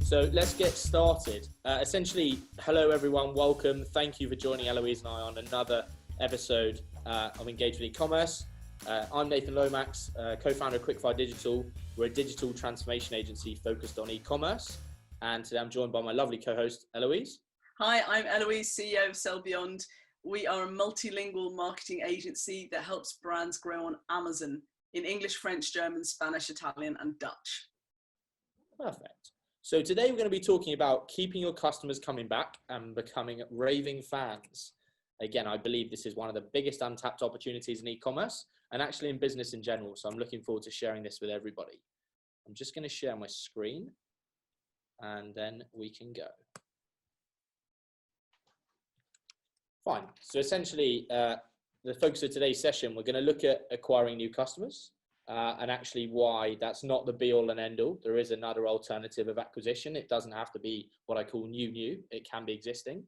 So let's get started. Essentially, hello everyone, welcome. Thank you for joining Heloise and I on another episode of Engage with E-commerce. I'm Nathan Lomax, co-founder of Quickfire Digital. We're a digital transformation agency focused on e-commerce. And today I'm joined by my lovely co-host, Heloise. Hi, I'm Heloise, CEO of Sell Beyond. We are a multilingual marketing agency that helps brands grow on Amazon in English, French, German, Spanish, Italian, and Dutch. Perfect. So today we're going to be talking about keeping your customers coming back and becoming raving fans. Again, I believe this is one of the biggest untapped opportunities in e-commerce and actually in business in general. So I'm looking forward to sharing this with everybody. I'm just going to share my screen and then we can go. Fine. So essentially, the focus of today's session, we're going to look at acquiring new customers. And actually why that's not the be all and end all. There is another alternative of acquisition. It doesn't have to be what I call new. It can be existing.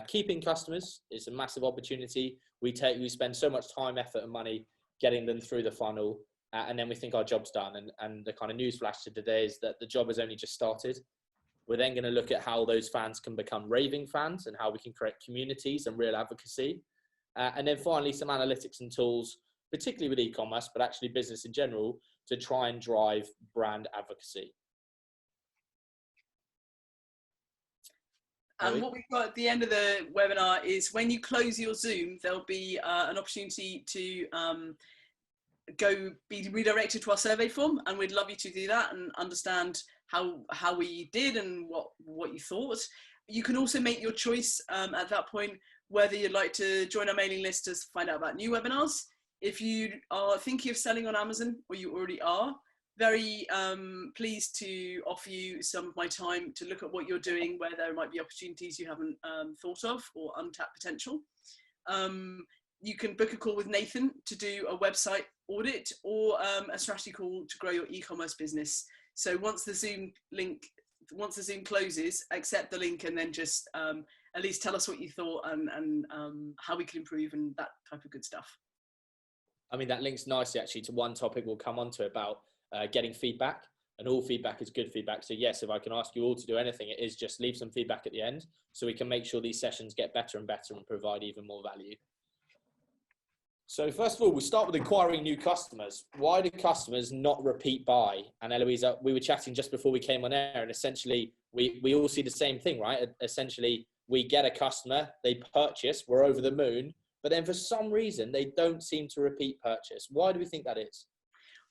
Keeping customers is a massive opportunity. We spend so much time, effort and money getting them through the funnel. And then we think our job's done. And the kind of news flash to today is that the job has only just started. We're then going to look at how those fans can become raving fans and how we can create communities and real advocacy. And then finally, some analytics and tools, particularly with e-commerce, but actually business in general, to try and drive brand advocacy. And what we've got at the end of the webinar is when you close your Zoom, there'll be an opportunity to be redirected to our survey form, and we'd love you to do that and understand how we did and what you thought. You can also make your choice at that point whether you'd like to join our mailing list to find out about new webinars. If you are thinking of selling on Amazon, or you already are, very pleased to offer you some of my time to look at what you're doing, where there might be opportunities you haven't thought of or untapped potential. You can book a call with Nathan to do a website audit or a strategy call to grow your e-commerce business. So once the Zoom closes, accept the link and then just at least tell us what you thought and how we can improve and that type of good stuff. I mean, that links nicely actually to one topic we'll come on to about getting feedback, and all feedback is good feedback. So yes, if I can ask you all to do anything, it is just leave some feedback at the end so we can make sure these sessions get better and better and provide even more value. So first of all, we'll start with acquiring new customers. Why do customers not repeat buy? And Heloise, we were chatting just before we came on air, and essentially we all see the same thing, right? Essentially, we get a customer, they purchase, we're over the moon, but then for some reason, they don't seem to repeat purchase. Why do we think that is?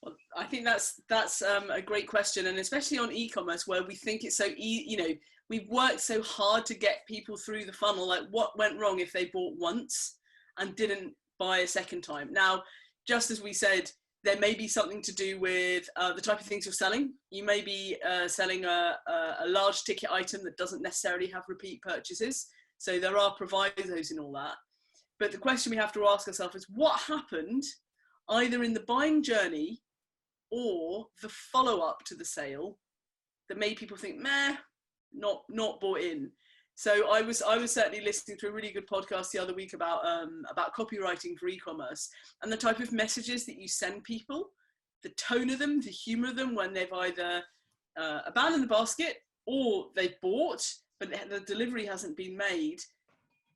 Well, I think that's a great question. And especially on e-commerce, where we think it's so easy, we've worked so hard to get people through the funnel. Like, what went wrong if they bought once and didn't buy a second time? Now, just as we said, there may be something to do with the type of things you're selling. You may be selling a large ticket item that doesn't necessarily have repeat purchases. So there are provisos in all that. But the question we have to ask ourselves is what happened either in the buying journey or the follow-up to the sale that made people think, meh, not bought in. So I was certainly listening to a really good podcast the other week about copywriting for e-commerce and the type of messages that you send people, the tone of them, the humor of them when they've either abandoned the basket or they've bought, but the delivery hasn't been made,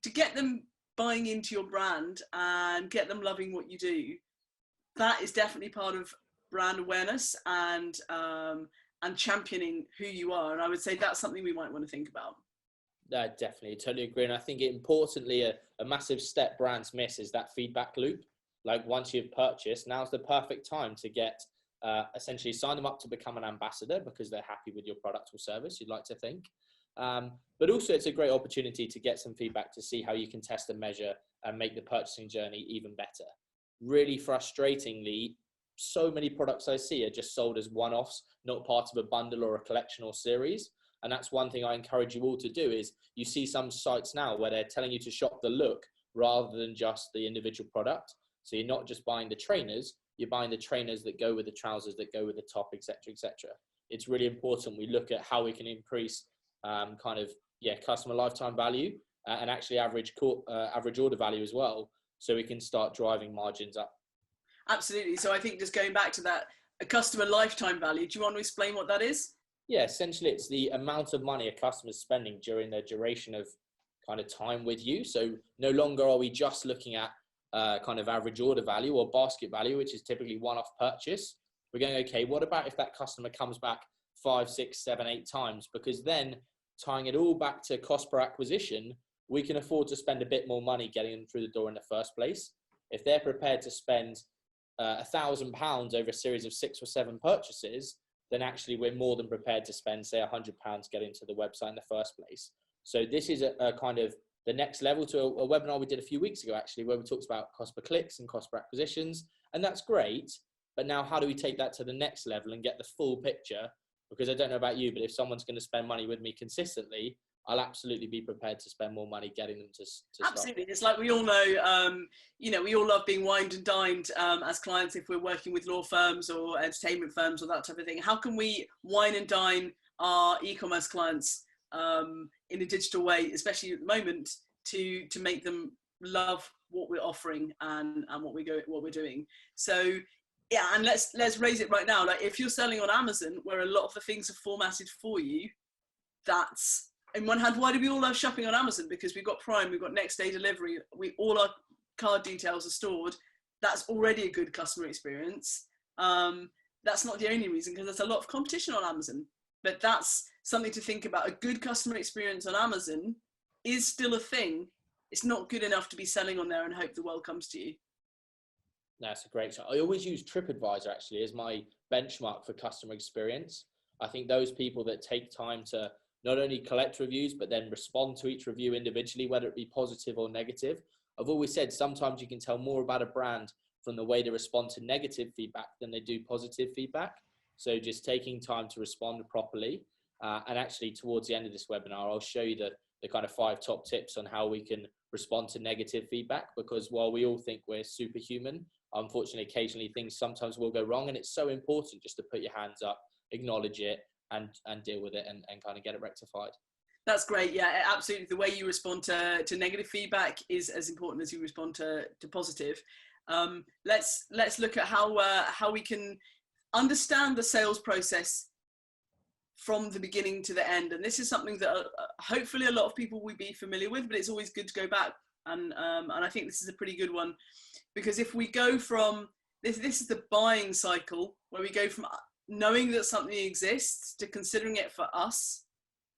to get them buying into your brand and get them loving what you do. That is definitely part of brand awareness and championing who you are. And I would say that's something we might want to think about. Definitely, totally agree. And I think importantly, a massive step brands miss is that feedback loop. Like once you've purchased, now's the perfect time to get essentially sign them up to become an ambassador because they're happy with your product or service, you'd like to think. But also it's a great opportunity to get some feedback to see how you can test and measure and make the purchasing journey even better. Really frustratingly, so many products I see are just sold as one-offs, not part of a bundle or a collection or series. And that's one thing I encourage you all to do is you see some sites now where they're telling you to shop the look rather than just the individual product. So you're not just buying the trainers, you're buying the trainers that go with the trousers, that go with the top, etc., etc. It's really important we look at how we can increase customer lifetime value and actually average order value as well, so we can start driving margins up. Absolutely. So I think just going back to that, a customer lifetime value, do you want to explain what that is? Yeah, essentially it's the amount of money a customer's spending during their duration of kind of time with you. So no longer are we just looking at kind of average order value or basket value, which is typically one-off purchase. We're going, okay, what about if that customer comes back 5, 6, 7, 8 times? Because then tying it all back to cost per acquisition, we can afford to spend a bit more money getting them through the door in the first place. If they're prepared to spend £1,000 over a series of 6 or 7 purchases, then actually we're more than prepared to spend, say, £100 getting to the website in the first place. So this is a kind of the next level to a webinar we did a few weeks ago, actually, where we talked about cost per clicks and cost per acquisitions. And that's great. But now how do we take that to the next level and get the full picture? Because I don't know about you, but if someone's going to spend money with me consistently, I'll absolutely be prepared to spend more money getting them to absolutely start. It's like we all know, we all love being wined and dined as clients if we're working with law firms or entertainment firms or that type of thing. How can we wine and dine our e-commerce clients in a digital way, especially at the moment, to make them love what we're offering and what we're doing? So yeah, and let's raise it right now. Like if you're selling on Amazon, where a lot of the things are formatted for you, that's, in one hand, why do we all love shopping on Amazon? Because we've got Prime, we've got next day delivery, all our card details are stored. That's already a good customer experience. That's not the only reason, because there's a lot of competition on Amazon, but that's something to think about. A good customer experience on Amazon is still a thing. It's not good enough to be selling on there and hope the world comes to you. That's a great shot. I always use TripAdvisor actually as my benchmark for customer experience. I think those people that take time to not only collect reviews, but then respond to each review individually, whether it be positive or negative. I've always said sometimes you can tell more about a brand from the way they respond to negative feedback than they do positive feedback. So just taking time to respond properly. And actually towards the end of this webinar, I'll show you the kind of 5 top tips on how we can respond to negative feedback, because while we all think we're superhuman, unfortunately, occasionally things sometimes will go wrong. And it's so important just to put your hands up, acknowledge it, and deal with it and kind of get it rectified. That's great. Yeah, absolutely. The way you respond to negative feedback is as important as you respond to positive. Let's look at how we can understand the sales process from the beginning to the end. And this is something that hopefully a lot of people will be familiar with, but it's always good to go back. And I think this is a pretty good one, because if we go from this is the buying cycle, where we go from knowing that something exists to considering it for us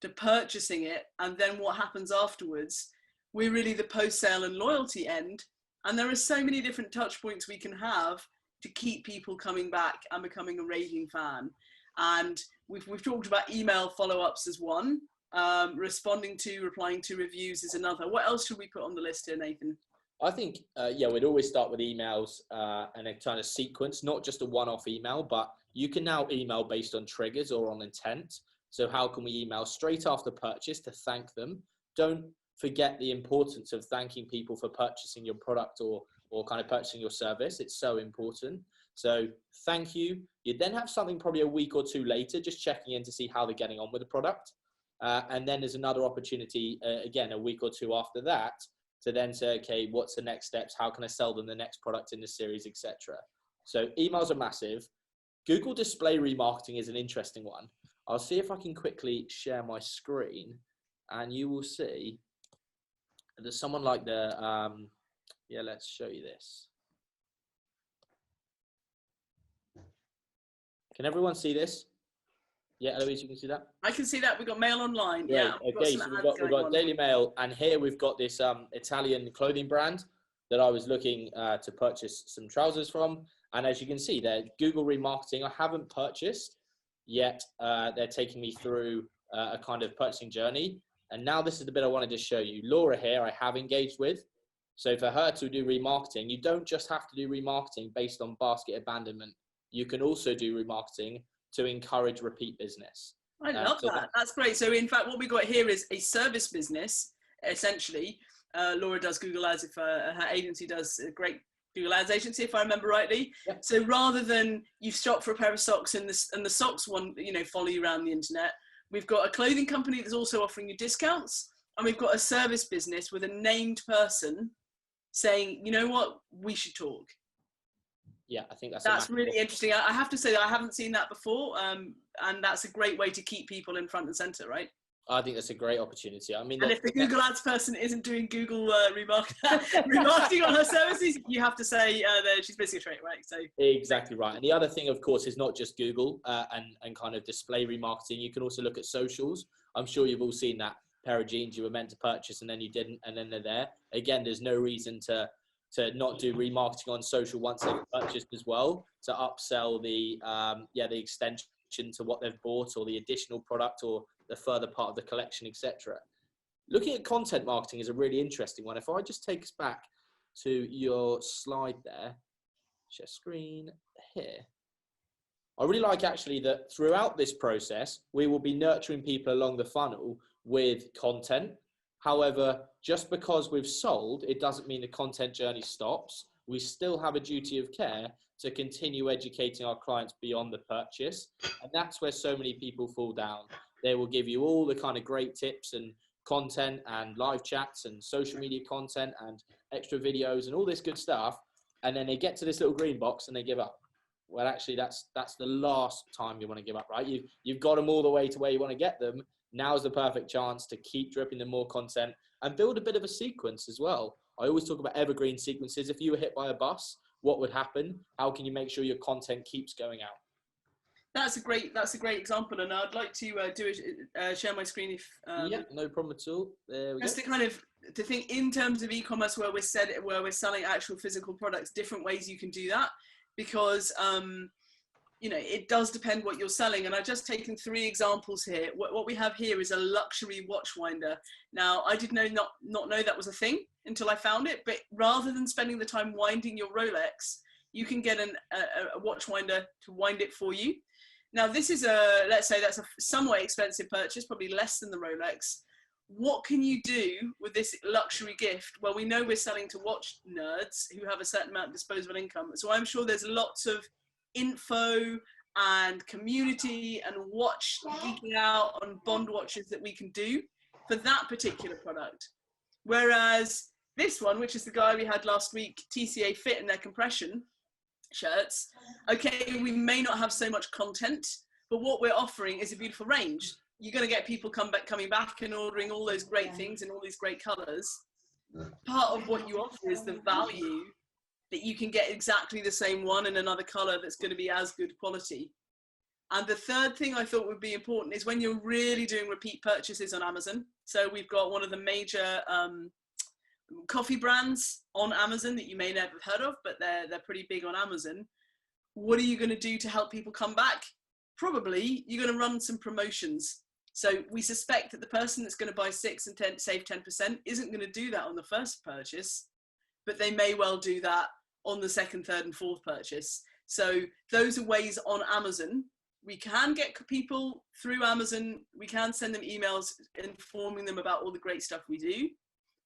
to purchasing it, and then what happens afterwards. We're really the post-sale and loyalty end, and there are so many different touch points we can have to keep people coming back and becoming a raving fan. And we've talked about email follow-ups as one, replying to reviews is another. What else should we put on the list here, Nathan? I think, we'd always start with emails and a kind of sequence, not just a one-off email, but you can now email based on triggers or on intent. So how can we email straight after purchase to thank them? Don't forget the importance of thanking people for purchasing your product or kind of purchasing your service. It's so important. So thank you. You then have something probably a week or 2 later, just checking in to see how they're getting on with the product. And then there's another opportunity, again, a week or 2 after that, to then say, okay, what's the next steps? How can I sell them the next product in the series, etc. So emails are massive. Google display remarketing is an interesting one. I'll see if I can quickly share my screen, and you will see there's someone like let's show you this. Can everyone see this? Yeah, Heloise, you can see that? I can see that. We've got Mail Online. Great. Yeah. Okay, so we've got Daily Mail, and here we've got this Italian clothing brand that I was looking to purchase some trousers from. And as you can see, they're Google remarketing. I haven't purchased yet. They're taking me through a kind of purchasing journey. And now this is the bit I wanted to show you. Laura here, I have engaged with. So for her to do remarketing, you don't just have to do remarketing based on basket abandonment. You can also do remarketing to encourage repeat business. I love that. That's great. So in fact, what we got here is a service business, essentially. Laura does Google Ads. If her agency does a great Google Ads agency, if I remember rightly. Yep. So rather than you've shopped for a pair of socks and the socks follow you around the internet, we've got a clothing company that's also offering you discounts, and we've got a service business with a named person saying, you know what, we should talk. Yeah, I think that's really interesting. I have to say that I haven't seen that before. and that's a great way to keep people in front and center, right? I think that's a great opportunity. I mean, and if the Google Ads person isn't doing Google remarketing on her services, you have to say that she's missing a trick, right? So exactly right. And the other thing, of course, is not just Google and kind of display remarketing. You can also look at socials. I'm sure you've all seen that pair of jeans you were meant to purchase and then you didn't, and then they're there. Again, there's no reason to not do remarketing on social once they've purchased as well, to upsell the extension to what they've bought, or the additional product, or the further part of the collection, etc. Looking at content marketing is a really interesting one. If I just take us back to your slide there, share screen here. I really like actually that throughout this process, we will be nurturing people along the funnel with content. However, just because we've sold, it doesn't mean the content journey stops. We still have a duty of care to continue educating our clients beyond the purchase. And that's where so many people fall down. They will give you all the kind of great tips and content and live chats and social media content and extra videos and all this good stuff. And then they get to this little green box and they give up. Well, actually, that's the last time you want to give up, right? You've got them all the way to where you want to get them. Now's the perfect chance to keep dripping them more content and build a bit of a sequence as well. I always talk about evergreen sequences. If you were hit by a bus, what would happen? How can you make sure your content keeps going out? That's a great example, and I'd like to share my screen if. Yeah, no problem at all. There we go. Just to think in terms of e-commerce where we're selling actual physical products, different ways you can do that, because it does depend what you're selling. And I've just taken 3 examples here. What we have here is a luxury watch winder. Now, I did not know that was a thing until I found it, but rather than spending the time winding your Rolex, you can get a watch winder to wind it for you. Now, this is let's say that's a somewhat expensive purchase, probably less than the Rolex. What can you do with this luxury gift? Well, we know we're selling to watch nerds who have a certain amount of disposable income. So I'm sure there's lots of info and community and watch geeking out on Bond watches that we can do for that particular product. Whereas this one, which is the guy we had last week, TCA Fit in their compression shirts, okay, we may not have so much content, but what we're offering is a beautiful range. You're going to get people coming back and ordering all those great things in all these great colors. Part of what you offer is the value that you can get exactly the same one in another color that's going to be as good quality. And the third thing I thought would be important is when you're really doing repeat purchases on Amazon. So we've got one of the major coffee brands on Amazon that you may never have heard of, but they're pretty big on Amazon. What are you going to do to help people come back? Probably you're going to run some promotions. So we suspect that the person that's going to buy 6 and save 10% isn't going to do that on the first purchase, but they may well do that on the second, third, and fourth purchase. So those are ways on Amazon. We can get people through Amazon. We can send them emails informing them about all the great stuff we do.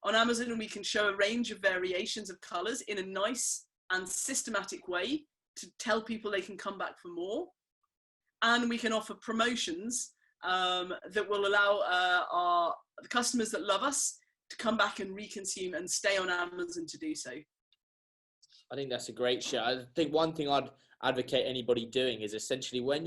On Amazon, we can show a range of variations of colors in a nice and systematic way to tell people they can come back for more. And we can offer promotions that will allow the customers that love us to come back and reconsume and stay on Amazon to do so. I think that's a great show. I think one thing I'd advocate anybody doing is essentially when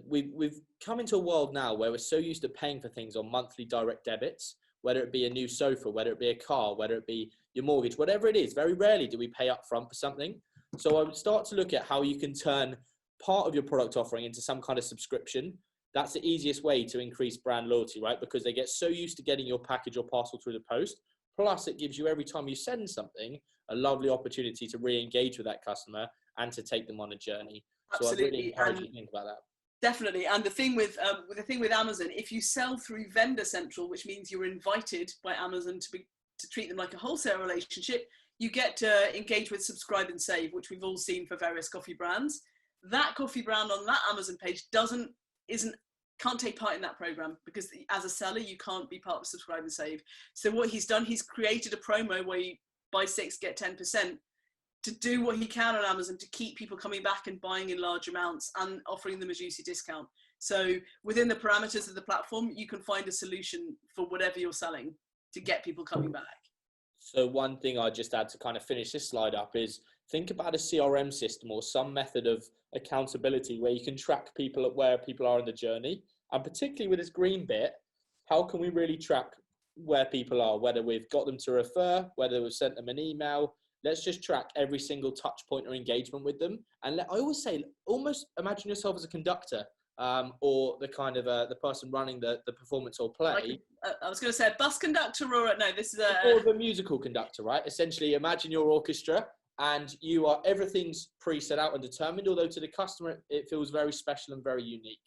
we've come into a world now where we're so used to paying for things on monthly direct debits, whether it be a new sofa, whether it be a car, whether it be your mortgage, whatever it is. Very rarely do we pay up front for something. So I would start to look at how you can turn part of your product offering into some kind of subscription. That's the easiest way to increase brand loyalty, right? Because they get so used to getting your package or parcel through the post. Plus, it gives you, every time you send something, a lovely opportunity to re-engage with that customer and to take them on a journey. Absolutely. So I really encourage you to think about that. Definitely. And the thing with Amazon, if you sell through Vendor Central, which means you're invited by Amazon to treat them like a wholesale relationship, you get to engage with Subscribe and Save, which we've all seen for various coffee brands. That coffee brand on that Amazon page can't take part in that program because as a seller, you can't be part of Subscribe and Save. So what he's done, he's created a promo where you buy 6, get 10%, to do what he can on Amazon to keep people coming back and buying in large amounts and offering them a juicy discount. So within the parameters of the platform, you can find a solution for whatever you're selling to get people coming back. So one thing I just add to kind of finish this slide up is think about a CRM system or some method of accountability where you can track people at where people are in the journey. And particularly with this green bit, how can we really track where people are, whether we've got them to refer, whether we've sent them an email. Let's just track every single touch point or engagement with them. And I always say, almost imagine yourself as a conductor, or the kind of the person running the performance or play. I was going to say a bus conductor, or no, this is or the musical conductor, right? Essentially, imagine your orchestra and everything's pre-set out and determined, although to the customer, it feels very special and very unique.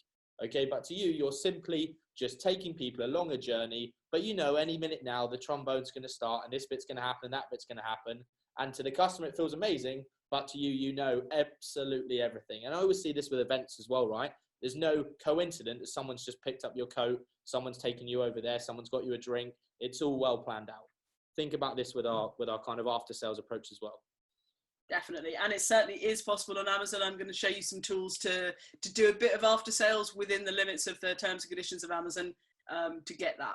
Okay, but to you, you're simply just taking people along a journey, but any minute now, the trombone's going to start and this bit's going to happen and that bit's going to happen. And to the customer, it feels amazing, but to you, absolutely everything. And I always see this with events as well, right? There's no coincidence that someone's just picked up your coat, someone's taken you over there, someone's got you a drink. It's all well planned out. Think about this with our kind of after sales approach as well. Definitely. And it certainly is possible on Amazon. I'm going to show you some tools to do a bit of after sales within the limits of the terms and conditions of Amazon to get that.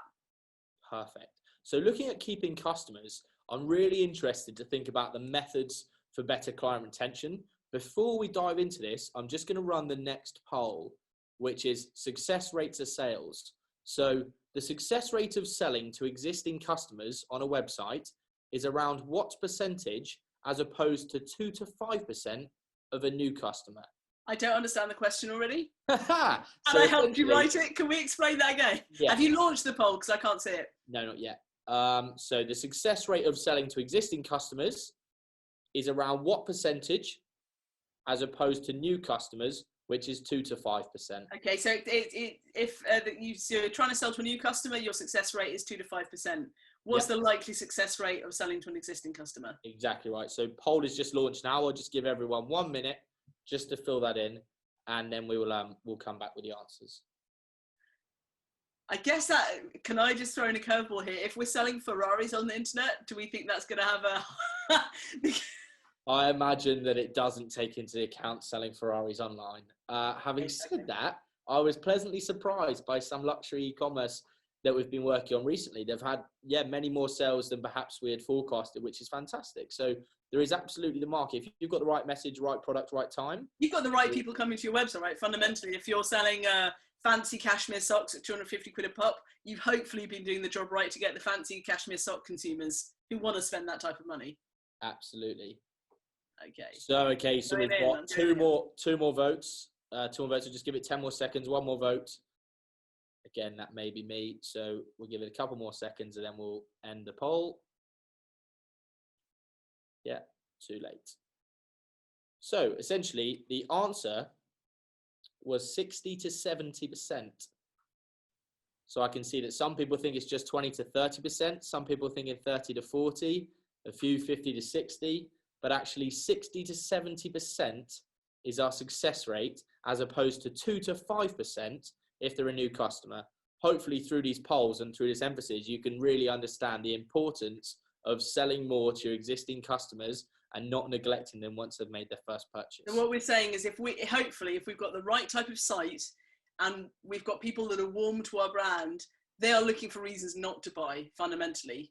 Perfect. So looking at keeping customers, I'm really interested to think about the methods for better client retention. Before we dive into this, I'm just going to run the next poll, which is success rates of sales. So the success rate of selling to existing customers on a website is around what percentage as opposed to 2 to 5% of a new customer? I don't understand the question already. So and I helped you write it. Can we explain that again? Yeah. Have you launched the poll? Because I can't see it. No, not yet. So the success rate of selling to existing customers is around what percentage as opposed to new customers, which is 2 to 5%. Okay, so if you're trying to sell to a new customer, your success rate is 2 to 5%. What's the likely success rate of selling to an existing customer? Exactly right. So poll is just launched now. I'll just give everyone 1 minute just to fill that in, and then we'll come back with the answers. I guess can I just throw in a curveball here? If we're selling Ferraris on the internet, do we think that's going to have a... I imagine that it doesn't take into account selling Ferraris online. Having said that, I was pleasantly surprised by some luxury e-commerce that we've been working on recently. They've had, many more sales than perhaps we had forecasted, which is fantastic. So there is absolutely the market. If you've got the right message, right product, right time. You've got the right people coming to your website, right? Fundamentally, if you're selling fancy cashmere socks at 250 quid a pop, you've hopefully been doing the job right to get the fancy cashmere sock consumers who want to spend that type of money. Absolutely. Okay. So we've got two more votes. 2 more votes. We'll just give it 10 more seconds. 1 more vote. Again, that may be me. So we'll give it a couple more seconds and then we'll end the poll. Yeah, too late. So essentially, the answer was 60 to 70%. So I can see that some people think it's just 20 to 30%. Some people think it's 30 to 40, a few 50 to 60. But actually 60 to 70% is our success rate, as opposed to 2 to 5% if they're a new customer. Hopefully through these polls and through this emphasis, you can really understand the importance of selling more to your existing customers and not neglecting them once they've made their first purchase. And what we're saying is if we've got the right type of site and we've got people that are warm to our brand, they are looking for reasons not to buy fundamentally.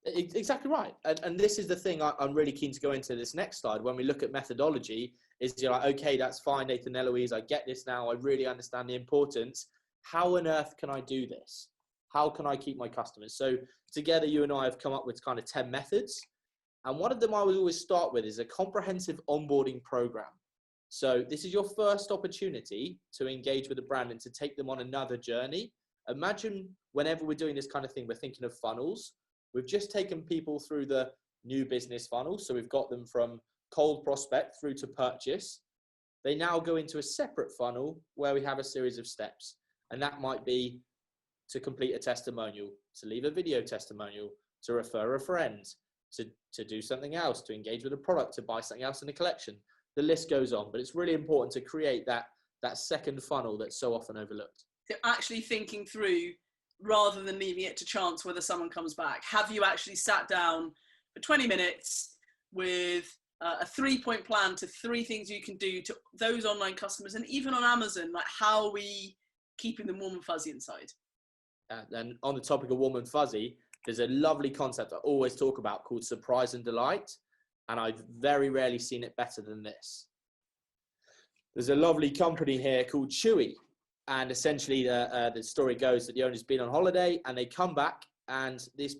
Exactly right. And this is the thing I'm really keen to go into this next slide. When we look at methodology, is you're like, okay, that's fine, Nathan, Heloise, I get this now. I really understand the importance. How on earth can I do this? How can I keep my customers? So together, you and I have come up with kind of 10 methods. And one of them I would always start with is a comprehensive onboarding program. So this is your first opportunity to engage with a brand and to take them on another journey. Imagine whenever we're doing this kind of thing, we're thinking of funnels. We've just taken people through the new business funnel. So we've got them from cold prospect through to purchase. They now go into a separate funnel where we have a series of steps. And that might be to complete a testimonial, to leave a video testimonial, to refer a friend, to do something else, to engage with a product, to buy something else in the collection. The list goes on, but it's really important to create that second funnel that's so often overlooked. So actually thinking through, rather than leaving it to chance whether someone comes back, have you actually sat down for 20 minutes with a 3-point plan to 3 things you can do to those online customers, and even on Amazon, like how are we keeping them warm and fuzzy inside? And on the topic of warm and fuzzy, there's a lovely concept I always talk about called surprise and delight. And I've very rarely seen it better than this. There's a lovely company here called Chewy, and essentially the story goes that the owner's been on holiday and they come back, and this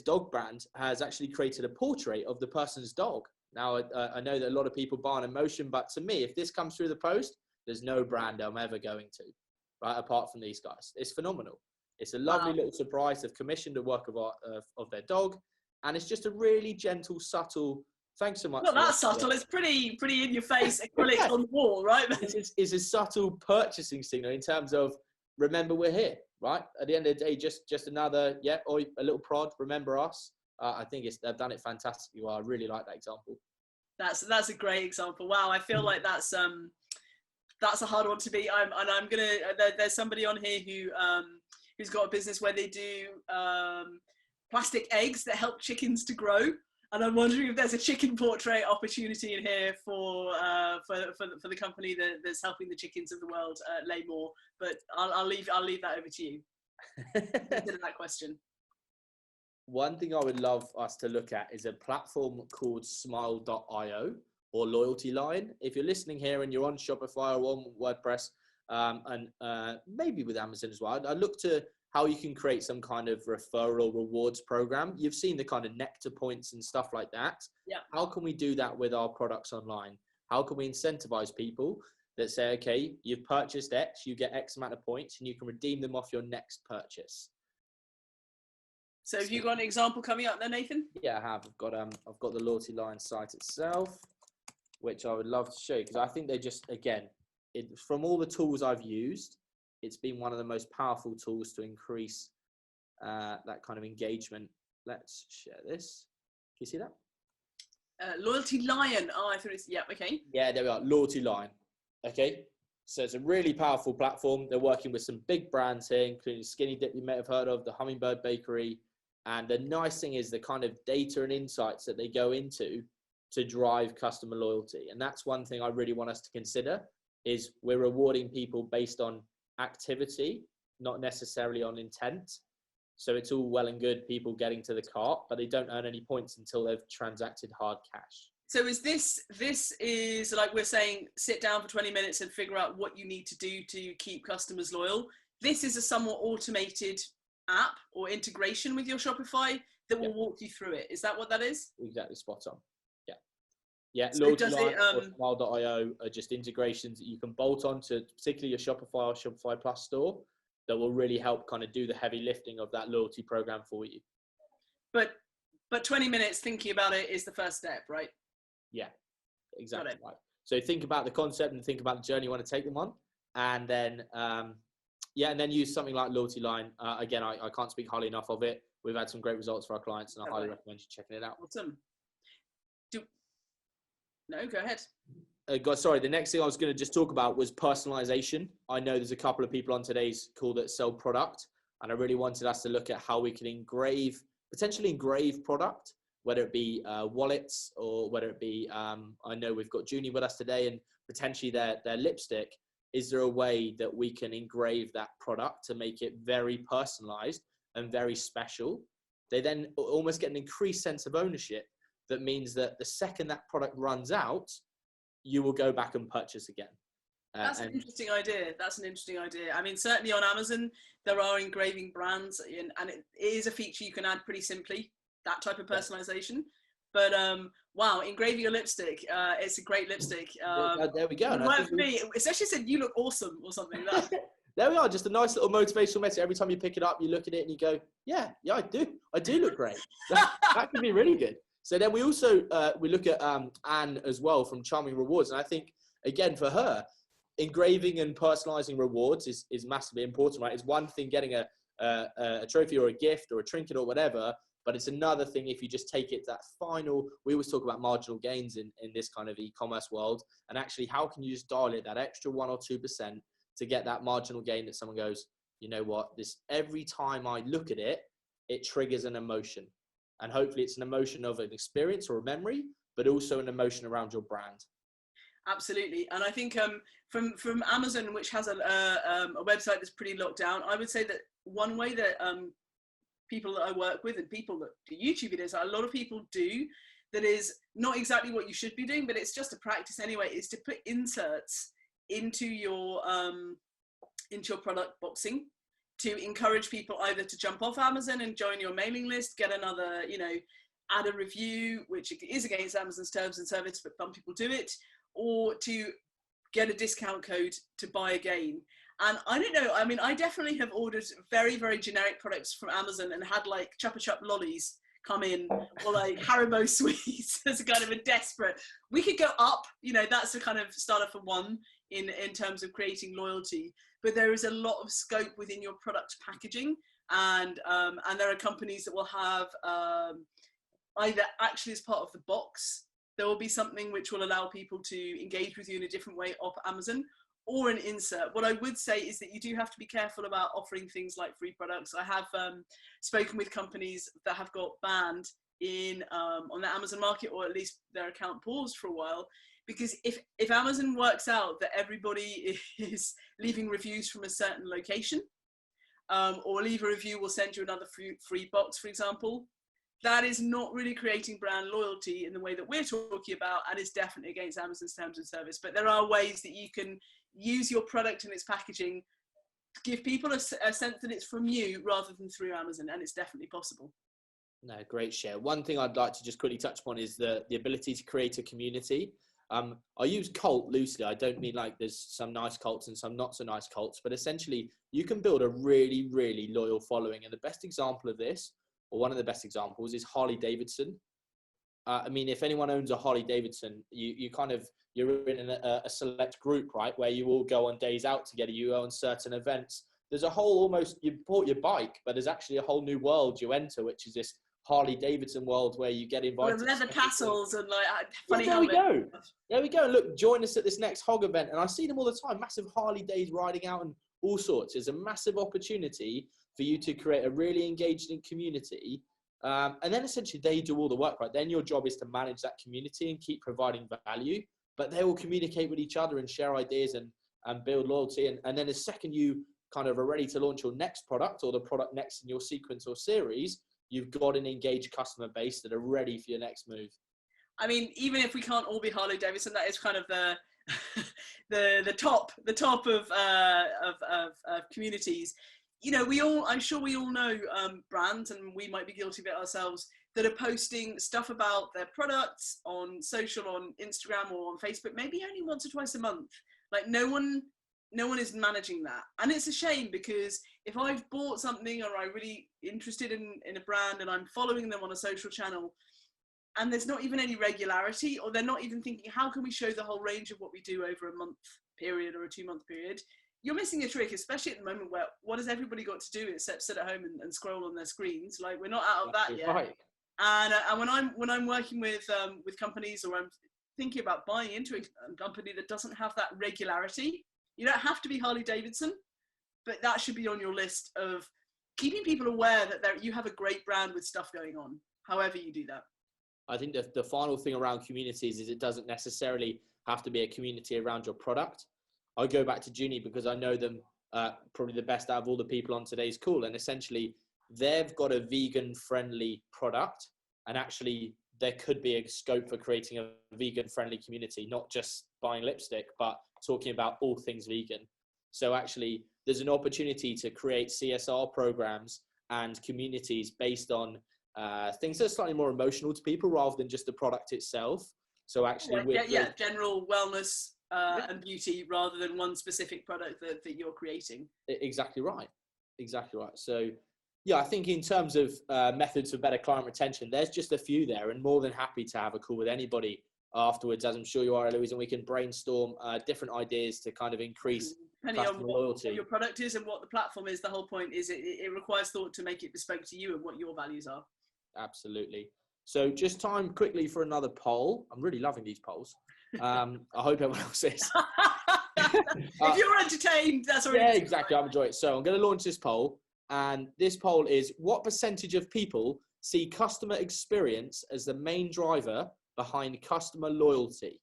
dog brand has actually created a portrait of the person's dog. Now, I know that a lot of people buy on emotion, but to me, if this comes through the post, there's no brand I'm ever going to, right, apart from these guys. It's phenomenal. It's a lovely little surprise. They've commissioned a work of art of their dog, and it's just a really gentle, subtle, thanks so much. Not that subtle. It's pretty in your face acrylic on the wall, right? It's a subtle purchasing signal in terms of, remember we're here, right? At the end of the day, just another, or a little prod, remember us. I think they've done it fantastically well. I really like that example. That's a great example. Wow, I feel like that's a hard one to beat. There's somebody on here who's got a business where they do plastic eggs that help chickens to grow. And I'm wondering if there's a chicken portrait opportunity in here for the company that's helping the chickens of the world lay more. But I'll leave that over to you. Consider that question. One thing I would love us to look at is a platform called smile.io or Loyalty Line. If you're listening here and you're on Shopify or on WordPress, and maybe with Amazon as well, I look to how you can create some kind of referral rewards program. You've seen the kind of nectar points and stuff like that. Yeah. How can we do that with our products online? How can we incentivize people that say, okay, you've purchased X, you get X amount of points and you can redeem them off your next purchase? So have you got an example coming up there, Nathan? Yeah, I have. I've got the Loyalty Line site itself, which I would love to show you, because I think they just, again, from all the tools I've used, it's been one of the most powerful tools to increase that kind of engagement. Let's share this. Can you see that? Loyalty Lion. Oh, I thought it's, yeah, okay. Yeah, there we are, Loyalty Line. Okay, so it's a really powerful platform. They're working with some big brands here, including Skinny Dip, you may have heard of, the Hummingbird Bakery. And the nice thing is the kind of data and insights that they go into to drive customer loyalty. And that's one thing I really want us to consider, is we're rewarding people based on activity, not necessarily on intent. So it's all well and good people getting to the cart, but they don't earn any points until they've transacted hard cash. So is this is like we're saying, sit down for 20 minutes and figure out what you need to do to keep customers loyal. This is a somewhat automated app or integration with your Shopify that will walk you through it. Is that what that is? Exactly, spot on. Yeah, so Loyalty Line or Smile.io are just integrations that you can bolt on to particularly your Shopify or Shopify Plus store that will really help kind of do the heavy lifting of that loyalty program for you. But 20 minutes thinking about it is the first step, right? Yeah, exactly right. So think about the concept and think about the journey you want to take them on. And then, and then use something like Loyalty Line. Again, I can't speak highly enough of it. We've had some great results for our clients, and I highly recommend you checking it out. Awesome. No, go ahead. Sorry, the next thing I was going to just talk about was personalization. I know there's a couple of people on today's call that sell product, and I really wanted us to look at how we can potentially engrave product, whether it be wallets or whether it be, I know we've got Junie with us today and potentially their lipstick. Is there a way that we can engrave that product to make it very personalized and very special? They then almost get an increased sense of ownership. That means that the second that product runs out, you will go back and purchase again. That's an interesting idea. I mean, certainly on Amazon, there are engraving brands, and it is a feature you can add pretty simply, that type of personalization. But wow, engraving a lipstick, it's a great lipstick. There we go. Work for me. It's actually said, "You look awesome" or something like that. There we are, just a nice little motivational message. Every time you pick it up, you look at it and you go, yeah, I do look great. That could be really good. So then we also, we look at Anne as well from Charming Rewards. And I think, again, for her, engraving and personalizing rewards is massively important, right? It's one thing getting a trophy or a gift or a trinket or whatever, but it's another thing if you just take it that final, we always talk about marginal gains in this kind of e-commerce world. And actually, how can you just dial it that extra 1 or 2% to get that marginal gain that someone goes, you know what, every time I look at it, it triggers an emotion. And hopefully it's an emotion of an experience or a memory, but also an emotion around your brand. Absolutely. And I think from Amazon, which has a website that's pretty locked down, I would say that one way that people that I work with and people that do YouTube videos, a lot of people do, that is not exactly what you should be doing, but it's just a practice anyway, is to put inserts into your product boxing to encourage people either to jump off Amazon and join your mailing list, get another, add a review, which is against Amazon's terms and service, but some people do it, or to get a discount code to buy again. And I don't know, I mean, I definitely have ordered very, very generic products from Amazon and had like Chupa Chup lollies come in, or like Haribo sweets as a kind of a desperate. We could go up, that's a kind of starter for one in terms of creating loyalty. But there is a lot of scope within your product packaging, and there are companies that will have either actually as part of the box, there will be something which will allow people to engage with you in a different way off Amazon, or an insert. What I would say is that you do have to be careful about offering things like free products. I have spoken with companies that have got banned on the Amazon market, or at least their account paused for a while, because if Amazon works out that everybody is leaving reviews from a certain location, or leave a review, will send you another free box, for example, that is not really creating brand loyalty in the way that we're talking about, and is definitely against Amazon's terms of service. But there are ways that you can use your product and its packaging to give people a sense that it's from you rather than through Amazon, and it's definitely possible. No, great share. One thing I'd like to just quickly touch upon is the ability to create a community. I use cult loosely. I don't mean like there's some nice cults and some not so nice cults, but essentially you can build a really, really loyal following. And the best example of this, or one of the best examples, is Harley Davidson. I mean, if anyone owns a Harley Davidson, you're in a select group, right, where you all go on days out together, you go on certain events. There's a whole you bought your bike, but there's actually a whole new world you enter, which is this Harley Davidson world where you get invited. With leather tassels and like funny. Yeah, there we go. Look, join us at this next hog event, and I see them all the time. Massive Harley days, riding out and all sorts. It's a massive opportunity for you to create a really engaging community, and then essentially they do all the work, right? Then your job is to manage that community and keep providing value, but they will communicate with each other and share ideas and build loyalty. And then the second you kind of are ready to launch your next product, or the product next in your sequence or series, you've got an engaged customer base that are ready for your next move. I mean, even if we can't all be Harley Davidson, that is kind of the top of communities. I'm sure we all know brands, and we might be guilty of it ourselves, that are posting stuff about their products on social, on Instagram or on Facebook, maybe only once or twice a month. Like no one is managing that. And it's a shame, because if I've bought something or I'm really interested in a brand and I'm following them on a social channel, and there's not even any regularity, or they're not even thinking, how can we show the whole range of what we do over a month period or a 2-month period? You're missing a trick, especially at the moment where what has everybody got to do except sit at home and scroll on their screens? Like, we're not out of that yet. Right. And when I'm working with companies, or I'm thinking about buying into a company that doesn't have that regularity, you don't have to be Harley Davidson, but that should be on your list of keeping people aware that you have a great brand with stuff going on, however you do that. I think the final thing around communities is it doesn't necessarily have to be a community around your product. I go back to Junie because I know them probably the best out of all the people on today's call. And essentially, they've got a vegan-friendly product. And actually, there could be a scope for creating a vegan-friendly community, not just buying lipstick, but talking about all things vegan. So actually, there's an opportunity to create CSR programs and communities based on things that are slightly more emotional to people rather than just the product itself. So actually, general wellness and beauty rather than one specific product that you're creating. Exactly right. So yeah, I think in terms of methods for better client retention, there's just a few there, and more than happy to have a call with anybody afterwards, as I'm sure you are, Heloise, and we can brainstorm different ideas to kind of increase customer loyalty. What your product is and what the platform is. The whole point is it requires thought to make it bespoke to you and what your values are. Absolutely. So just time quickly for another poll. I'm really loving these polls. I hope everyone else is. If you're entertained, that's already. Yeah, exactly. I'm enjoying it. So I'm going to launch this poll. And this poll is, what percentage of people see customer experience as the main driver behind customer loyalty?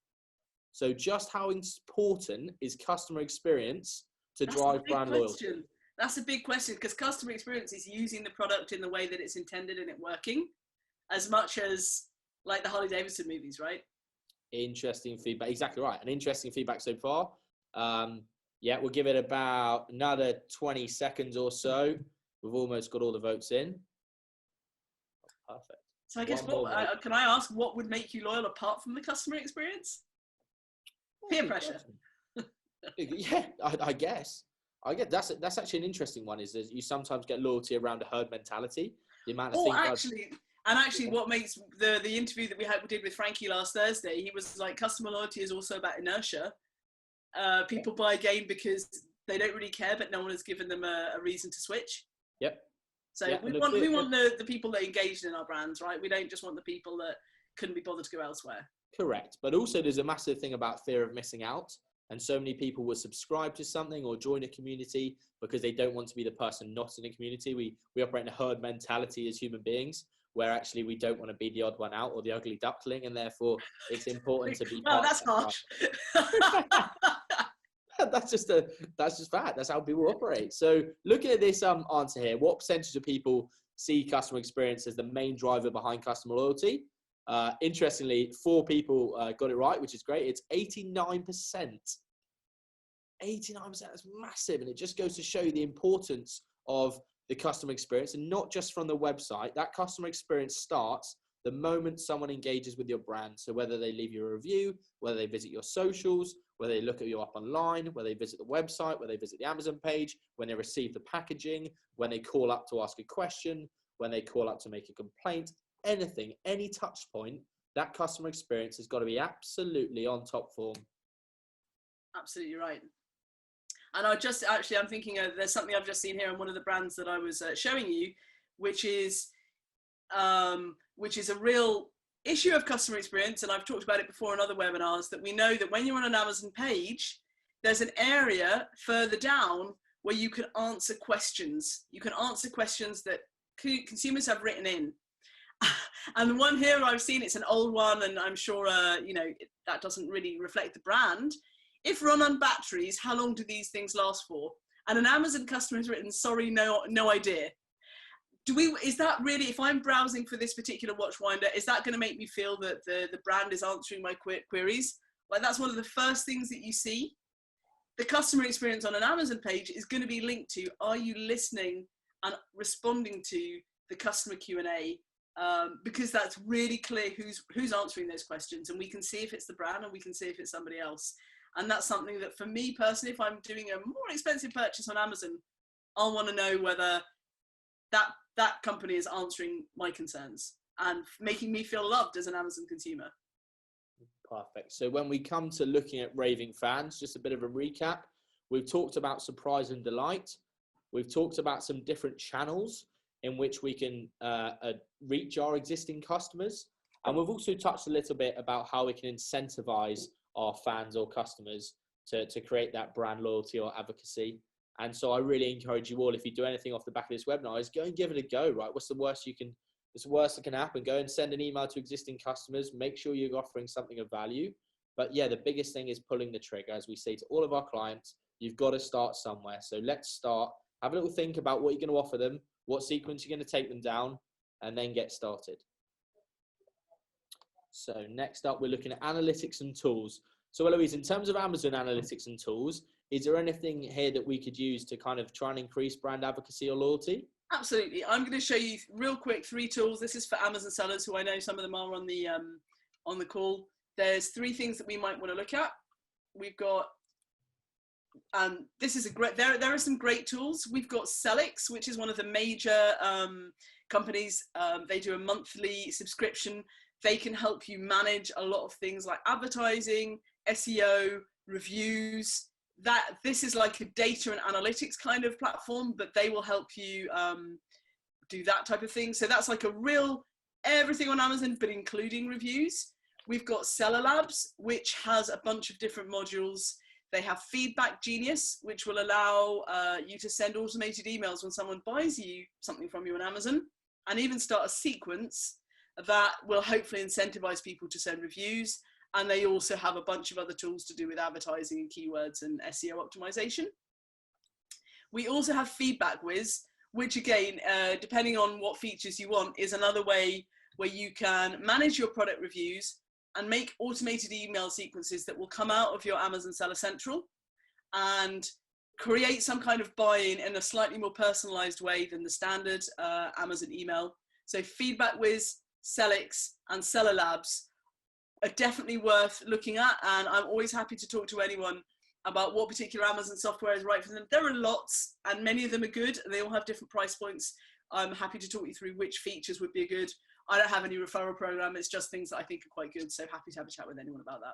So just how important is customer experience to drive brand loyalty? That's a big question, because customer experience is using the product in the way that it's intended and it working, as much as like the Harley Davidson movies, right? Interesting feedback. Exactly right. And interesting feedback so far. Yeah, we'll give it about another 20 seconds or so. We've almost got all the votes in. Perfect. So I guess can I ask, what would make you loyal apart from the customer experience? Peer pressure. Yeah, I guess. That's actually an interesting one. Is that you sometimes get loyalty around a herd mentality. The amount of actually, what makes the interview that we did with Frankie last Thursday, he was like, customer loyalty is also about inertia. People buy a game because they don't really care, but no one has given them a reason to switch. Yep. So we want the people that engaged in our brands, right? We don't just want the people that couldn't be bothered to go elsewhere. Correct. But also there's a massive thing about fear of missing out. And so many people will subscribe to something or join a community because they don't want to be the person not in a community. We operate in a herd mentality as human beings, where actually we don't want to be the odd one out or the ugly duckling, and therefore it's important to be part that's harsh. That's just fact. That's how people operate. So looking at this answer here, what percentage of people see customer experience as the main driver behind customer loyalty? Interestingly, 4 people got it right, which is great. It's 89%. 89%, that's massive. And it just goes to show you the importance of the customer experience, and not just from the website. That customer experience starts the moment someone engages with your brand. So whether they leave you a review, whether they visit your socials, whether they look at you up online, whether they visit the website, whether they visit the Amazon page, when they receive the packaging, when they call up to ask a question, when they call up to make a complaint, anything, any touch point, that customer experience has got to be absolutely on top form. Absolutely right. And I'm thinking there's something I've just seen here on one of the brands that I was showing you, which is a real issue of customer experience. And I've talked about it before in other webinars, that we know that when you're on an Amazon page, there's an area further down where you can answer questions. You can answer questions that consumers have written in. And the one here I've seen, it's an old one, and I'm sure that doesn't really reflect the brand. If run on batteries, how long do these things last for? And an Amazon customer has written, sorry, no idea. Is that really, if I'm browsing for this particular watch winder, is that going to make me feel that the brand is answering my queries? Like, that's one of the first things that you see. The customer experience on an Amazon page is going to be linked to, are you listening and responding to the customer Q&A? Because that's really clear who's answering those questions, and we can see if it's the brand and we can see if it's somebody else. And that's something that, for me personally, if I'm doing a more expensive purchase on Amazon, I'll want to know whether that company is answering my concerns and making me feel loved as an Amazon consumer. Perfect. So when we come to looking at raving fans, just a bit of a recap. We've talked about surprise and delight. We've talked about some different channels in which we can reach our existing customers. And we've also touched a little bit about how we can incentivize our fans or customers to create that brand loyalty or advocacy. And so I really encourage you all, if you do anything off the back of this webinar, is go and give it a go, right? What's the worst that can happen? Go and send an email to existing customers. Make sure you're offering something of value. But yeah, the biggest thing is pulling the trigger. As we say to all of our clients, you've got to start somewhere. So let's start. Have a little think about what you're going to offer them, what sequence you're going to take them down, and then get started. So next up, we're looking at analytics and tools. So Heloise, in terms of Amazon analytics and tools, is there anything here that we could use to kind of try and increase brand advocacy or loyalty? Absolutely. I'm going to show you real quick 3 tools. This is for Amazon sellers, who I know some of them are on the call. There's 3 things that we might want to look at. We've got, this is a great, there are some great tools. We've got Sellix, which is one of the major companies. They do a monthly subscription. They can help you manage a lot of things like advertising, SEO, reviews. This is like a data and analytics kind of platform, but they will help you do that type of thing. So that's like a real everything on Amazon, but including reviews. We've got Seller Labs, which has a bunch of different modules. They have Feedback Genius, which will allow you to send automated emails when someone buys you something from you on Amazon, and even start a sequence that will hopefully incentivize people to send reviews. And they also have a bunch of other tools to do with advertising and keywords and SEO optimization. We also have Feedback Whiz, which again, depending on what features you want, is another way where you can manage your product reviews and make automated email sequences that will come out of your Amazon Seller Central. and create some kind of buy-in in a slightly more personalized way than the standard Amazon email. So Feedback Whiz, Selix, and Seller Labs are definitely worth looking at, and I'm always happy to talk to anyone about what particular Amazon software is right for them. There are lots, and many of them are good, and they all have different price points. I'm happy to talk you through which features would be good. I don't have any referral program, it's just things that I think are quite good, so happy to have a chat with anyone about that.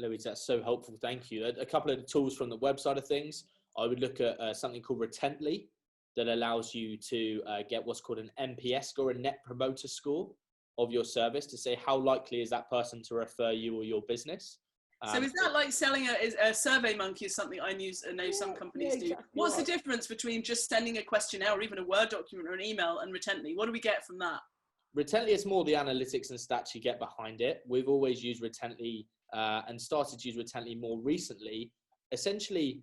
Heloise, that's so helpful, thank you. A couple of the tools from the website of things, I would look at something called Retently, that allows you to get what's called an NPS score, a Net Promoter Score of your service, to say how likely is that person to refer you or your business. So is that like selling a Survey Monkey is something I know some companies do. What's the difference between just sending a questionnaire or even a Word document or an email and Retently? What do we get from that? Retently is more the analytics and stats you get behind it. We've always used Retently and started to use Retently more recently. Essentially,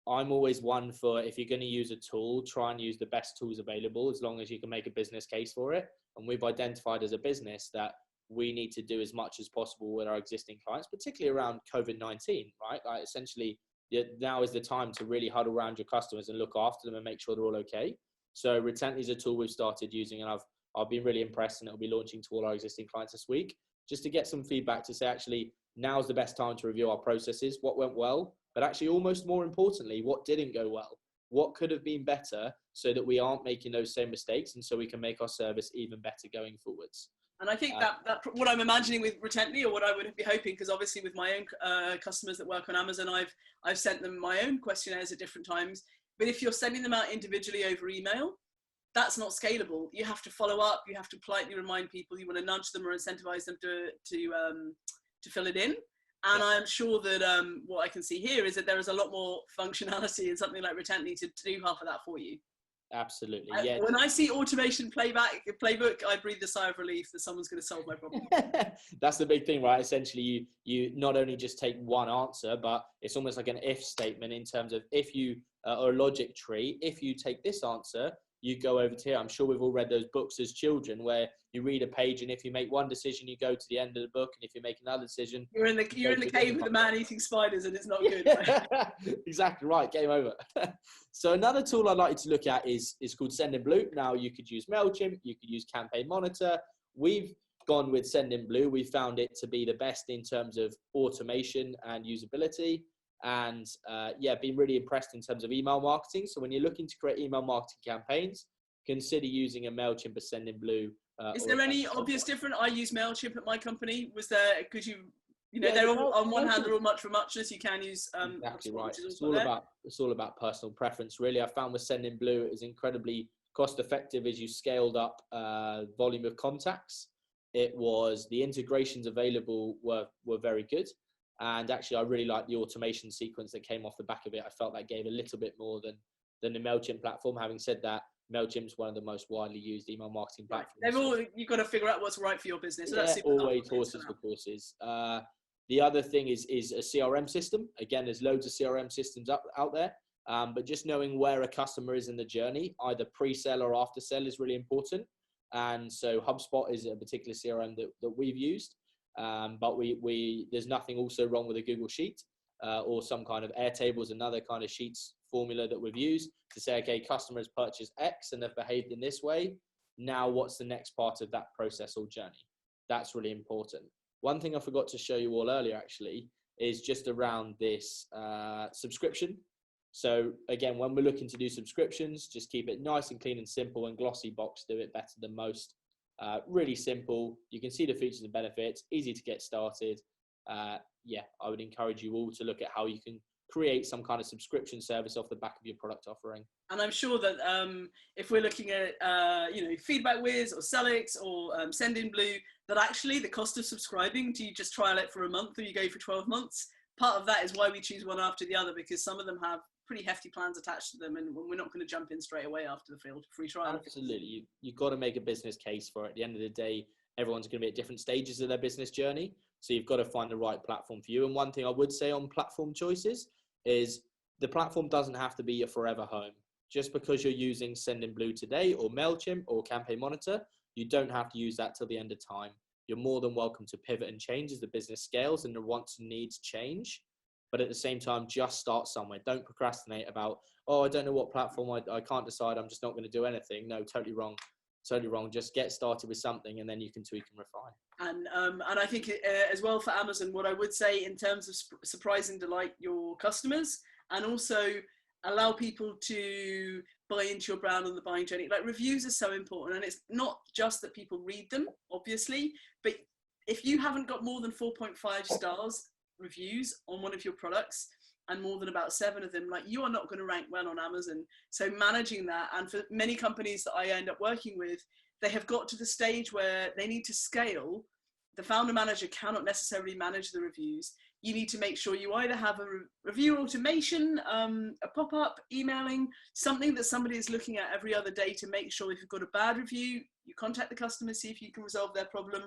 I'm always one for, if you're going to use a tool, try and use the best tools available as long as you can make a business case for it. And we've identified as a business that we need to do as much as possible with our existing clients, particularly around COVID-19, right? Like essentially, now is the time to really huddle around your customers and look after them and make sure they're all okay. So Retently is a tool we've started using, and I've been really impressed, and it'll be launching to all our existing clients this week, just to get some feedback to say, actually, now's the best time to review our processes, what went well, but actually almost more importantly, what didn't go well, what could have been better, so that we aren't making those same mistakes, and so we can make our service even better going forwards. And I think that what I'm imagining with Retently, or what I would be hoping, because obviously with my own customers that work on Amazon, I've sent them my own questionnaires at different times. But if you're sending them out individually over email, that's not scalable. You have to follow up. You have to politely remind people. You want to nudge them or incentivize them to fill it in. And I'm sure that what I can see here is that there is a lot more functionality in something like Retently to do half of that for you. Absolutely, yeah. When I see automation playbook, I breathe a sigh of relief that someone's going to solve my problem. That's the big thing, right? Essentially, you not only just take one answer, but it's almost like an if statement in terms of if you, or a logic tree, if you take this answer, you go over to here. I'm sure we've all read those books as children where you read a page, and if you make one decision, you go to the end of the book, and if you make another decision, you're in the cave with the man eating spiders, and it's not good. Right? Exactly right. Game over. So another tool I'd like you to look at is called Sendinblue. Now you could use MailChimp, you could use Campaign Monitor. We've gone with Sendinblue. We found it to be the best in terms of automation and usability. And been really impressed in terms of email marketing. So when you're looking to create email marketing campaigns, consider using a MailChimp or Sendinblue. Is there any obvious difference? I use MailChimp at my company. Was there, because they're all, on one hand, they're all much for muchness. You can use exactly right. It's all about personal preference, really. I found with Sendinblue, it was incredibly cost effective as you scaled up volume of contacts. It was, the integrations available were very good. And actually, I really liked the automation sequence that came off the back of it. I felt that gave a little bit more than the MailChimp platform. Having said that, MailChimp's one of the most widely used email marketing platforms. You've got to figure out what's right for your business. So that's always horses for courses. The other thing is a CRM system. Again, there's loads of CRM systems out there. But just knowing where a customer is in the journey, either pre-sell or after sell, is really important. And so HubSpot is a particular CRM that we've used. But there's nothing also wrong with a Google Sheet or some kind of Airtable is another kind of sheets formula that we've used to say, okay, customers purchased X and they've behaved in this way. Now, what's the next part of that process or journey? That's really important. One thing I forgot to show you all earlier, actually, is just around this subscription. So again, when we're looking to do subscriptions, just keep it nice and clean and simple, and Glossybox do it better than most. Really simple. You can see the features and benefits, easy to get started. I would encourage you all to look at how you can create some kind of subscription service off the back of your product offering. And I'm sure that if we're looking at Feedback Whiz or Selix or Sendinblue, that actually the cost of subscribing, do you just trial it for a month or you go for 12 months? Part of that is why we choose one after the other, because some of them have pretty hefty plans attached to them, and we're not going to jump in straight away after the free trial. Absolutely. You've got to make a business case for it. At the end of the day, everyone's going to be at different stages of their business journey. So you've got to find the right platform for you. And one thing I would say on platform choices is the platform doesn't have to be your forever home. Just because you're using Sendinblue today or MailChimp or Campaign Monitor, you don't have to use that till the end of time. You're more than welcome to pivot and change as the business scales and the wants and needs change. but at the same time, just start somewhere. Don't procrastinate about, oh, I don't know what platform, I can't decide, I'm just not going to do anything. No, totally wrong. Totally wrong. Just get started with something, and then you can tweak and refine. And I think as well for Amazon, what I would say in terms of surprise and delight your customers, and also allow people to buy into your brand on the buying journey. Like, reviews are so important, and it's not just that people read them, obviously, but if you haven't got more than 4.5 stars reviews on one of your products, and more than about 7 of them, like, you are not going to rank well on Amazon. So managing that, and for many companies that I end up working with, they have got to the stage where they need to scale. The founder manager cannot necessarily manage the reviews. You need to make sure you either have a review automation, a pop-up, emailing, something that somebody is looking at every other day to make sure if you've got a bad review, you contact the customer, see if you can resolve their problem,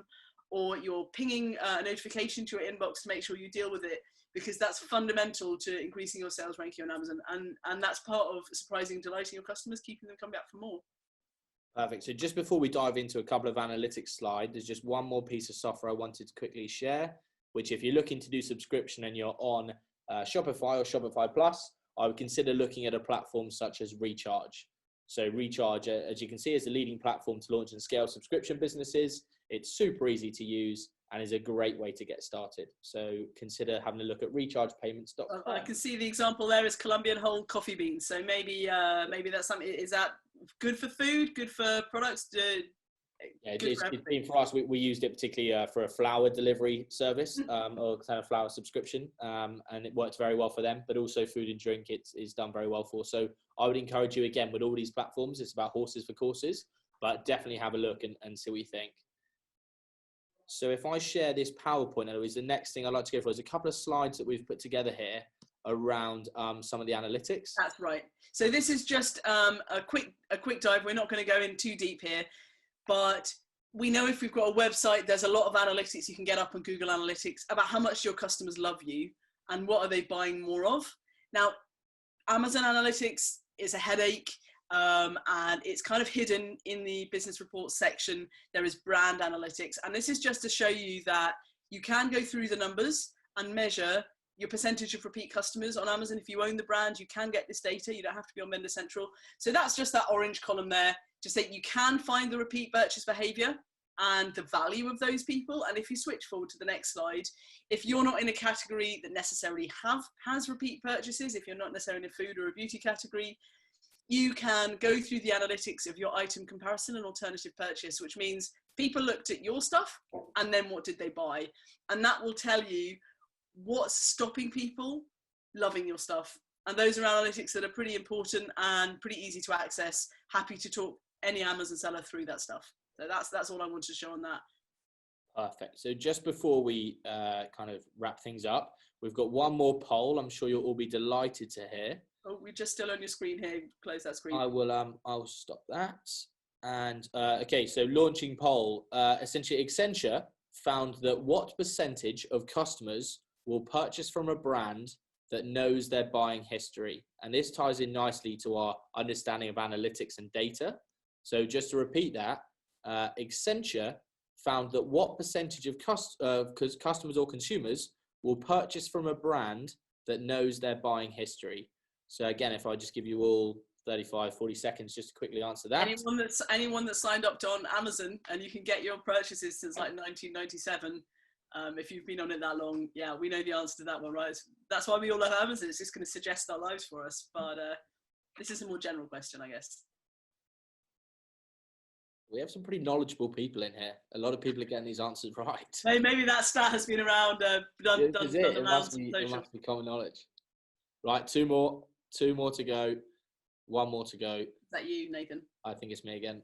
or you're pinging a notification to your inbox to make sure you deal with it, because that's fundamental to increasing your sales ranking on Amazon. And that's part of surprising and delighting your customers, keeping them coming back for more. Perfect. So just before we dive into a couple of analytics slides, there's just one more piece of software I wanted to quickly share, which if you're looking to do subscription and you're on Shopify or Shopify Plus, I would consider looking at a platform such as Recharge. So Recharge, as you can see, is the leading platform to launch and scale subscription businesses. It's super easy to use and is a great way to get started. So consider having a look at rechargepayments.com. I can see the example there is Colombian whole coffee beans. So maybe that's something. Is that good for food? Good for products? Yeah, it's been for us. We used it particularly for a flour delivery service or kind of flour subscription, and it worked very well for them. But also food and drink, it's done very well for. So I would encourage you, again, with all these platforms, it's about horses for courses, but definitely have a look and see what you think. So if I share this PowerPoint, Heloise, the next thing I'd like to go for is a couple of slides that we've put together here around some of the analytics. That's right. So this is just a quick dive. We're not going to go in too deep here, but we know if we've got a website, there's a lot of analytics you can get up on Google Analytics about how much your customers love you and what are they buying more of. Now, Amazon Analytics is a headache. And it's kind of hidden in the business reports section. There is brand analytics. And this is just to show you that you can go through the numbers and measure your percentage of repeat customers on Amazon. If you own the brand, you can get this data. You don't have to be on Vendor Central. So that's just that orange column there, just that you can find the repeat purchase behavior and the value of those people. And if you switch forward to the next slide, if you're not in a category that necessarily has repeat purchases, if you're not necessarily in a food or a beauty category, you can go through the analytics of your item comparison and alternative purchase, which means people looked at your stuff and then what did they buy? And that will tell you what's stopping people loving your stuff. And those are analytics that are pretty important and pretty easy to access. Happy to talk any Amazon seller through that stuff. So that's all I wanted to show on that. Perfect. So just before we kind of wrap things up, we've got one more poll. I'm sure you'll all be delighted to hear. Oh, we're just still on your screen here. Close that screen. I will. I'll stop that. And okay, so launching poll. Essentially, Accenture found that what percentage of customers will purchase from a brand that knows their buying history, and this ties in nicely to our understanding of analytics and data. So just to repeat that, Accenture found that what percentage of customers or consumers will purchase from a brand that knows their buying history. So again, if I just give you all 35, 40 seconds just to quickly answer that. Anyone that's signed up on Amazon, and you can get your purchases since like 1997, if you've been on it that long, yeah, we know the answer to that one, right? That's why we all love Amazon. It's just going to suggest our lives for us. But this is a more general question, I guess. We have some pretty knowledgeable people in here. A lot of people are getting these answers right. Maybe that stat has been around. It must be common knowledge. Right, two more to go. One more to go. Is that you, Nathan? I think it's me again.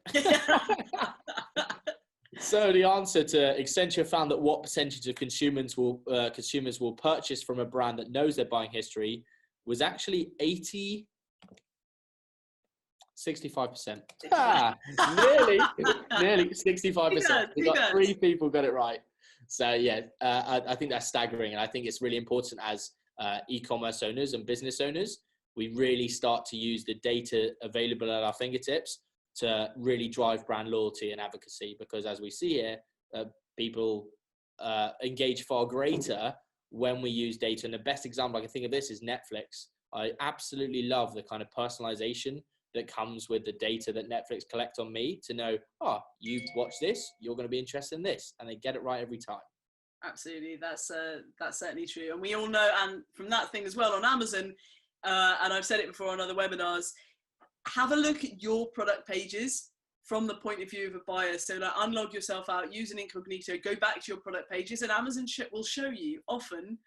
So the answer to Accenture found that what percentage of consumers will purchase from a brand that knows their buying history was actually 65%. Nearly 65%. We got 3 people got it right. So yeah, I think that's staggering, and I think it's really important as e-commerce owners and business owners, we really start to use the data available at our fingertips to really drive brand loyalty and advocacy, because as we see here, people engage far greater when we use data. And the best example I can think of this is Netflix. I absolutely love the kind of personalization that comes with the data that Netflix collect on me to know, oh, you watch this, you're going to be interested in this. And they get it right every time. Absolutely. That's certainly true. And we all know, and from that thing as well on Amazon, and I've said it before on other webinars, have a look at your product pages from the point of view of a buyer. So like unlog yourself out, use an incognito, go back to your product pages, and Amazon will show you often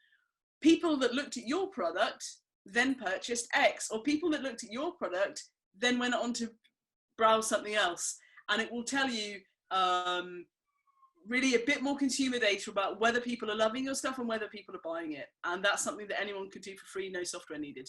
people that looked at your product then purchased X, or people that looked at your product then went on to browse something else. And it will tell you really a bit more consumer data about whether people are loving your stuff and whether people are buying it. And that's something that anyone could do for free, no software needed.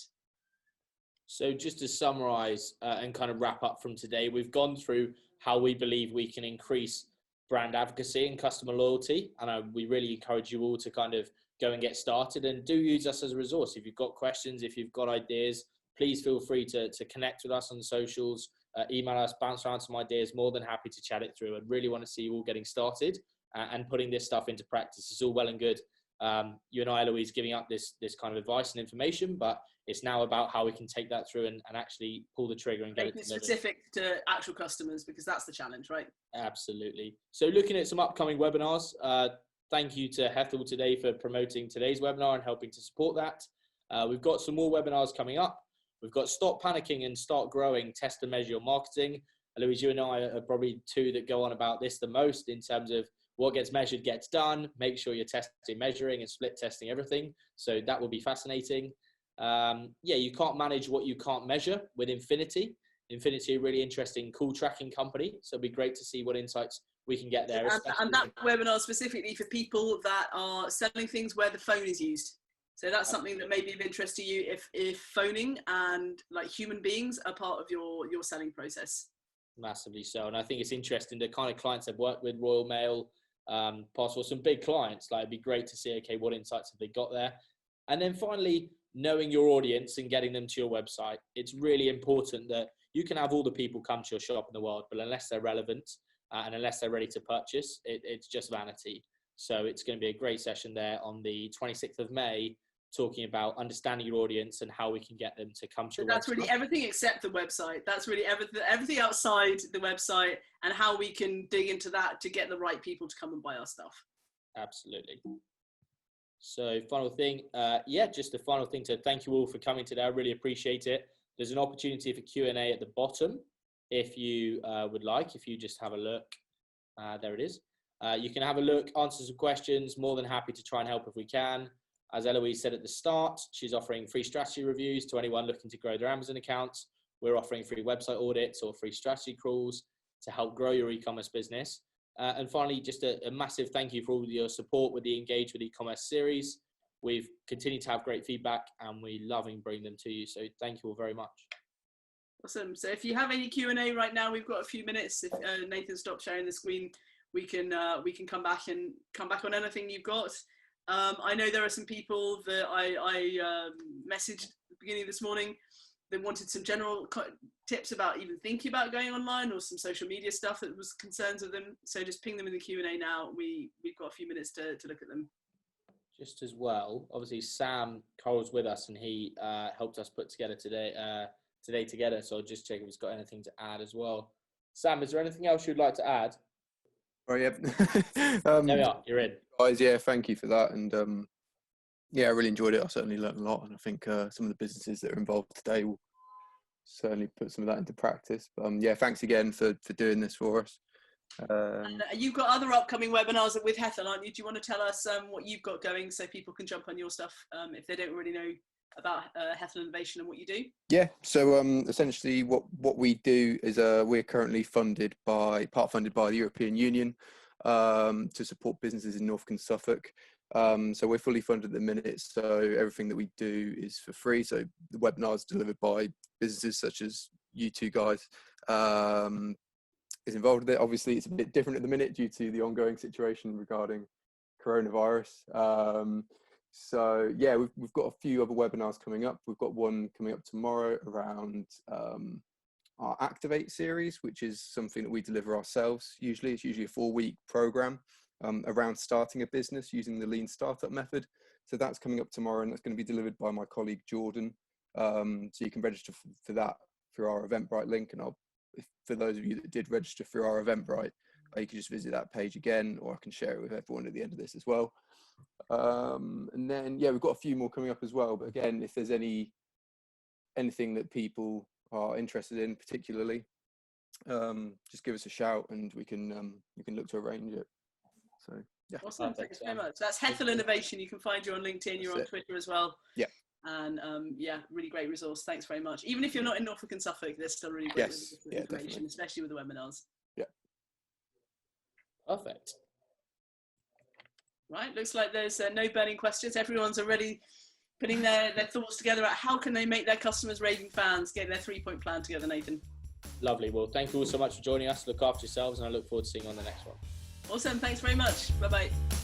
So just to summarize and kind of wrap up from today, we've gone through how we believe we can increase brand advocacy and customer loyalty. And we really encourage you all to kind of go and get started, and do use us as a resource. If you've got questions, if you've got ideas, please feel free to connect with us on socials, email us, bounce around some ideas. More than happy to chat it through. I'd really want to see you all getting started and putting this stuff into practice. It's all well and good. You and I, Heloise, giving up this kind of advice and information, but it's now about how we can take that through and actually pull the trigger and get it delivered. Specific to actual customers, because that's the challenge, right? Absolutely. So looking at some upcoming webinars, thank you to Hethel today for promoting today's webinar and helping to support that. We've got some more webinars coming up. We've got Stop Panicking and Start Growing, Test and Measure Your Marketing. Heloise, you and I are probably two that go on about this the most in terms of what gets measured gets done. Make sure you're testing, measuring, and split testing everything. So that will be fascinating. You can't manage what you can't measure with Infinity. Infinity, a really interesting, cool tracking company. So it'll be great to see what insights we can get there. And that webinar specifically for people that are selling things where the phone is used. So that's something that may be of interest to you if phoning and like human beings are part of your selling process. Massively so. And I think it's interesting, the kind of clients I've worked with, Royal Mail, possible some big clients, like it'd be great to see, okay, what insights have they got there? And then finally, knowing your audience and getting them to your website. It's really important that you can have all the people come to your shop in the world, but unless they're relevant and unless they're ready to purchase, it's just vanity. So it's going to be a great session there on the 26th of May, talking about understanding your audience and how we can get them to come to your website. That's really everything except the website. That's really everything outside the website and how we can dig into that to get the right people to come and buy our stuff. Absolutely. So final thing, just a final thing to thank you all for coming today. I really appreciate it. There's an opportunity for Q&A at the bottom if you would like, if you just have a look. There it is. You can have a look, answer some questions. More than happy to try and help if we can. As Heloise said at the start, she's offering free strategy reviews to anyone looking to grow their Amazon accounts. We're offering free website audits or free strategy crawls to help grow your e-commerce business. And finally, just a massive thank you for all your support with the Engage with E-commerce series. We've continued to have great feedback and we're loving bringing them to you. So thank you all very much. Awesome. So if you have any Q&A right now, we've got a few minutes. If Nathan stops sharing the screen, we can come back on anything you've got. I know there are some people that I messaged at the beginning of this morning that wanted some general tips about even thinking about going online or some social media stuff that was concerns of them. So just ping them in the Q&A now. We've got a few minutes to look at them. Just as well, obviously Sam Cole's with us and he helped us put together today together. So I'll just check if he's got anything to add as well. Sam, is there anything else you'd like to add? Oh yeah. There we are, you're in. Guys, yeah, thank you for that. And I really enjoyed it. I certainly learned a lot. And I think some of the businesses that are involved today will certainly put some of that into practice. But thanks again for doing this for us. You've got other upcoming webinars with Hethel, aren't you? Do you want to tell us what you've got going so people can jump on your stuff if they don't really know about Hethel Innovation and what you do? Yeah, so essentially what we do is we're currently part funded by the European Union to support businesses in Norfolk and Suffolk. So we're fully funded at the minute, so everything that we do is for free. So the webinars delivered by businesses such as you two guys is involved with it. Obviously it's a bit different at the minute due to the ongoing situation regarding coronavirus. So yeah, we've got a few other webinars coming up. We've got one coming up tomorrow around our Activate series, which is something that we deliver ourselves. It's usually a 4-week program around starting a business using the lean startup method. So that's coming up tomorrow, and that's going to be delivered by my colleague Jordan. So you can register for that through our Eventbrite link, and for those of you that did register through our Eventbrite, you can just visit that page again, or I can share it with everyone at the end of this as well. And then, yeah, we've got a few more coming up as well. But again, if there's anything that people are interested in particularly, just give us a shout and we can look to arrange it. So yeah. Awesome. Thanks very much. That's Hethel Innovation. You can find you on LinkedIn. You're on Twitter as well. Yeah. And yeah, really great resource. Thanks very much. Even if you're not in Norfolk and Suffolk, there's still really great information, definitely. especially with the webinars. Yeah. Perfect. Right. Looks like there's no burning questions. Everyone's already putting their thoughts together about how can they make their customers raving fans, get their 3-point plan together, Nathan. Lovely. Well, thank you all so much for joining us. Look after yourselves, and I look forward to seeing you on the next one. Awesome. Thanks very much. Bye-bye.